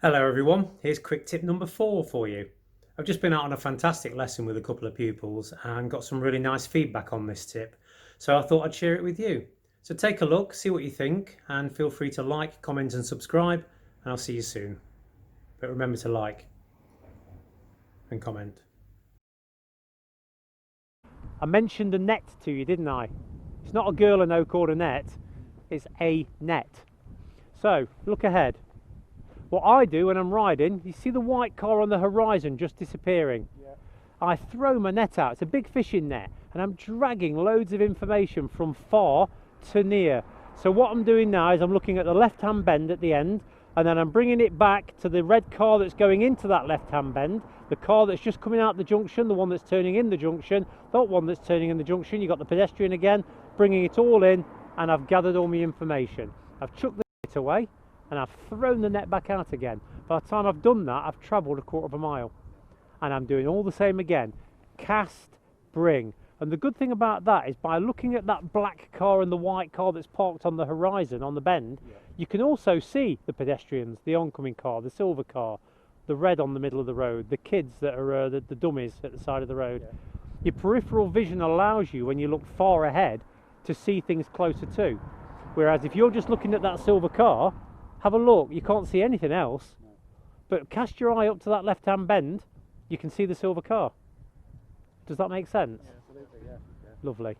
Hello everyone, here's quick tip number 4 for you. I've just been out on a fantastic lesson with a couple of pupils and got some really nice feedback on this tip, so I thought I'd share it with you. So take a look, see what you think, and feel free to like, comment and subscribe, and I'll see you soon. But remember to like and comment. I mentioned a net to you, didn't I? It's not a girl I know called a net, it's a net. So look ahead. What I do when I'm riding, you see the white car on the horizon just disappearing? Yeah. I throw my net out, it's a big fishing net, and I'm dragging loads of information from far to near. So what I'm doing now is I'm looking at the left-hand bend at the end, and then I'm bringing it back to the red car that's going into that left-hand bend, the car that's just coming out the junction, the one that's turning in the junction, that one that's turning in the junction, you've got the pedestrian again, bringing it all in, and I've gathered all my information. I've chucked the net away, and I've thrown the net back out again. By the time I've done that, I've travelled a quarter of a mile. And I'm doing all the same again. Cast, bring. And the good thing about that is by looking at that black car and the white car that's parked on the horizon, on the bend, you can also see the pedestrians, the oncoming car, the silver car, the red on the middle of the road, the kids that are the dummies at the side of the road. Your peripheral vision allows you, when you look far ahead, to see things closer to. Whereas if you're just looking at that silver car, have a look, you can't see anything else, but cast your eye up to that left-hand bend, you can see the silver car. Does that make sense? Yeah, absolutely, yeah. Lovely.